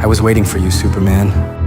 I was waiting for you, Superman.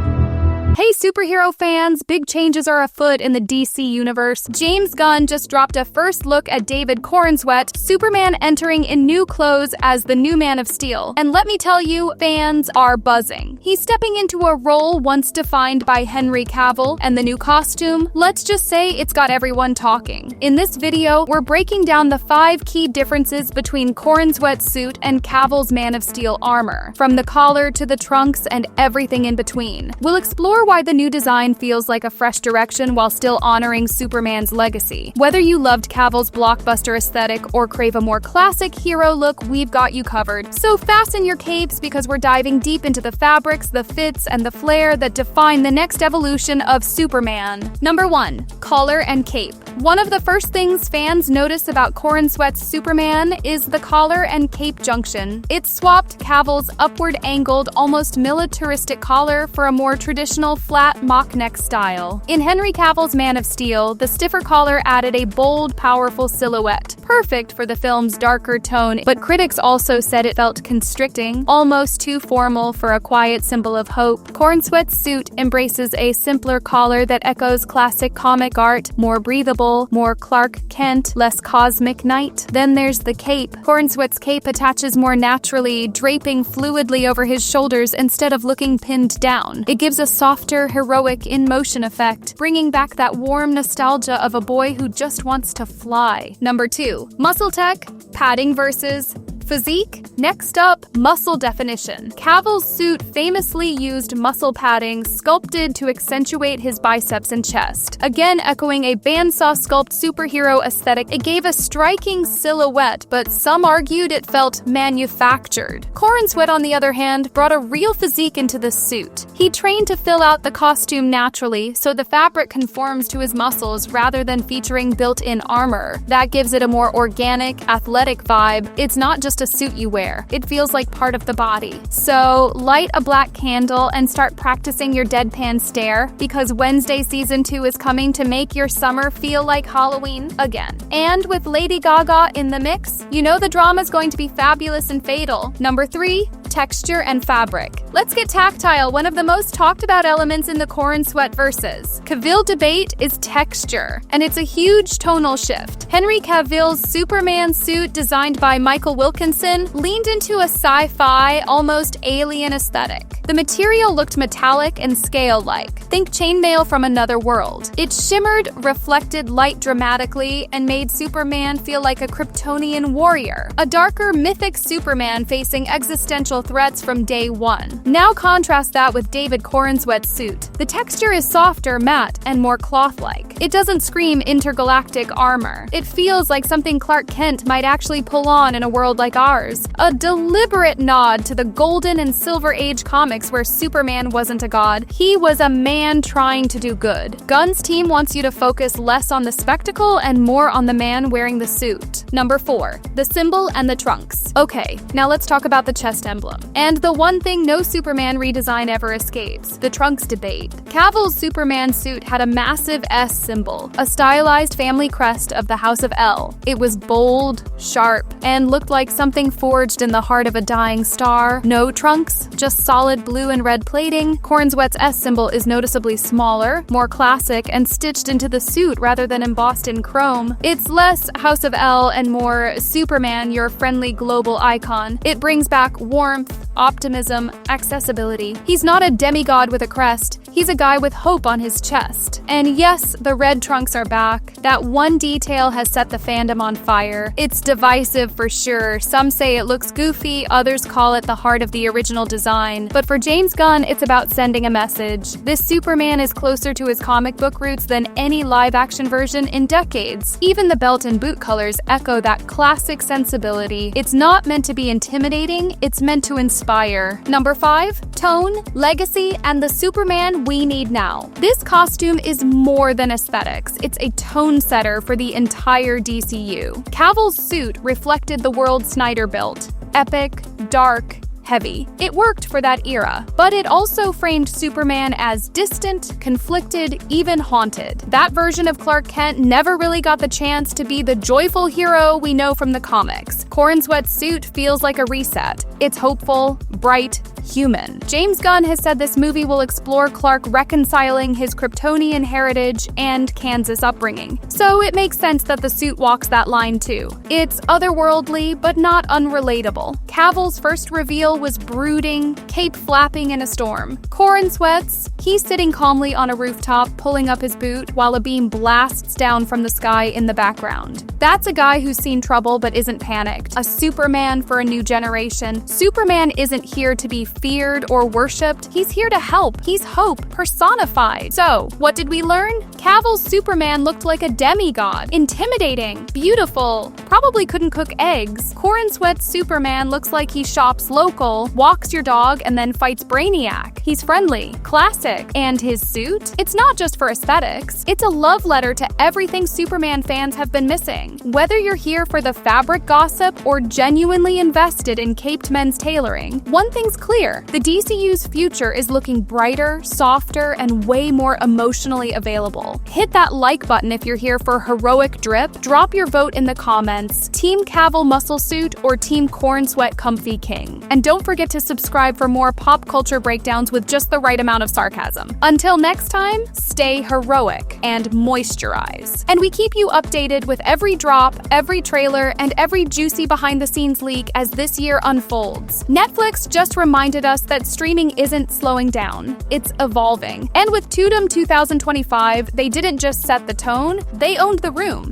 Hey superhero fans, big changes are afoot in the DC universe. James Gunn just dropped a first look at David Corenswet Superman entering in new clothes as the new Man of Steel. And let me tell you, fans are buzzing. He's stepping into a role once defined by Henry Cavill, and the new costume, let's just say it's got everyone talking. In this video, we're breaking down the 5 key differences between Corenswet's suit and Cavill's Man of Steel armor, from the collar to the trunks and everything in between. We'll explore why the new design feels like a fresh direction while still honoring Superman's legacy. Whether you loved Cavill's blockbuster aesthetic or crave a more classic hero look, we've got you covered. So fasten your capes because we're diving deep into the fabrics, the fits, and the flair that define the next evolution of Superman. Number 1. Collar and cape. One of the first things fans notice about Corenswet's Superman is the collar and cape junction. It swapped Cavill's upward-angled, almost militaristic collar for a more traditional flat mock neck style. In Henry Cavill's Man of Steel, the stiffer collar added a bold, powerful silhouette, perfect for the film's darker tone, but critics also said it felt constricting, almost too formal for a quiet symbol of hope. Corenswet's suit embraces a simpler collar that echoes classic comic art, more breathable, more Clark Kent, less cosmic knight. Then there's the cape. Corenswet's cape attaches more naturally, draping fluidly over his shoulders instead of looking pinned down. It gives a softer, heroic in-motion effect, bringing back that warm nostalgia of a boy who just wants to fly. Number 2. Muscle tech, padding versus physique. Next up, muscle definition. Cavill's suit famously used muscle padding sculpted to accentuate his biceps and chest. Again, echoing a bandsaw sculpt superhero aesthetic, it gave a striking silhouette, but some argued it felt manufactured. Corenswet, on the other hand, brought a real physique into the suit. He trained to fill out the costume naturally, so the fabric conforms to his muscles rather than featuring built-in armor. That gives it a more organic, athletic vibe. It's not just a suit you wear. It feels like part of the body. So light a black candle and start practicing your deadpan stare, because Wednesday Season 2 is coming to make your summer feel like Halloween again. And with Lady Gaga in the mix, you know the drama is going to be fabulous and fatal. Number 3. Texture and fabric. Let's get tactile, one of the most talked about elements in the Corenswet versus Cavill debate is texture, and it's a huge tonal shift. Henry Cavill's Superman suit, designed by Michael Wilkinson, leaned into a sci-fi, almost alien aesthetic. The material looked metallic and scale-like. Think chainmail from another world. It shimmered, reflected light dramatically, and made Superman feel like a Kryptonian warrior. A darker, mythic Superman facing existential threats from day one. Now contrast that with David Corenswet's suit. The texture is softer, matte, and more cloth-like. It doesn't scream intergalactic armor. It feels like something Clark Kent might actually pull on in a world like ours. A deliberate nod to the Golden and Silver Age comics where Superman wasn't a god. He was a man trying to do good. Gunn's team wants you to focus less on the spectacle and more on the man wearing the suit. Number 4. The symbol and the trunks. Okay, now let's talk about the chest emblem. And the one thing no Superman redesign ever escapes, the trunks debate. Cavill's Superman suit had a massive S symbol, a stylized family crest of the House of L. It was bold, sharp, and looked like something forged in the heart of a dying star. No trunks, just solid blue and red plating. Corenswet's S symbol is noticeably smaller, more classic, and stitched into the suit rather than embossed in chrome. It's less House of L and more Superman, your friendly global icon. It brings back warmth, optimism, accessibility. He's not a demigod with a crest. He's a guy with hope on his chest. And yes, the red trunks are back. That one detail has set the fandom on fire. It's divisive for sure. Some say it looks goofy, others call it the heart of the original design. But for James Gunn, it's about sending a message. This Superman is closer to his comic book roots than any live-action version in decades. Even the belt and boot colors echo that classic sensibility. It's not meant to be intimidating, it's meant to inspire. Number 5. Tone, legacy, and the Superman we need now. This costume is more than aesthetics. It's a tone setter for the entire DCU. Cavill's suit reflected the world Snyder built. Epic, dark, heavy. It worked for that era, but it also framed Superman as distant, conflicted, even haunted. That version of Clark Kent never really got the chance to be the joyful hero we know from the comics. Corenswet's suit feels like a reset. It's hopeful, bright, human. James Gunn has said this movie will explore Clark reconciling his Kryptonian heritage and Kansas upbringing. So it makes sense that the suit walks that line too. It's otherworldly, but not unrelatable. Cavill's first reveal was brooding, cape flapping in a storm. Corenswet's, he's sitting calmly on a rooftop, pulling up his boot while a beam blasts down from the sky in the background. That's a guy who's seen trouble but isn't panicked. A Superman for a new generation. Superman isn't here to be feared or worshipped. He's here to help. He's hope personified. So, what did we learn? Cavill's Superman looked like a demigod. Intimidating. Beautiful. Probably couldn't cook eggs. Corenswet's Superman looks like he shops local, walks your dog, and then fights Brainiac. He's friendly. Classic. And his suit? It's not just for aesthetics. It's a love letter to everything Superman fans have been missing. Whether you're here for the fabric gossip or genuinely invested in caped men's tailoring, one thing's clear. The DCU's future is looking brighter, softer, and way more emotionally available. Hit that like button if you're here for heroic drip. Drop your vote in the comments. Team Cavill Muscle Suit or Team Corenswet Comfy King. And don't forget to subscribe for more pop culture breakdowns with just the right amount of sarcasm. Until next time, stay heroic and moisturize. And we keep you updated with every drop, every trailer, and every juicy behind-the-scenes leak as this year unfolds. Netflix just reminded us that streaming isn't slowing down, it's evolving. And with Tudum 2025, they didn't just set the tone, they owned the room.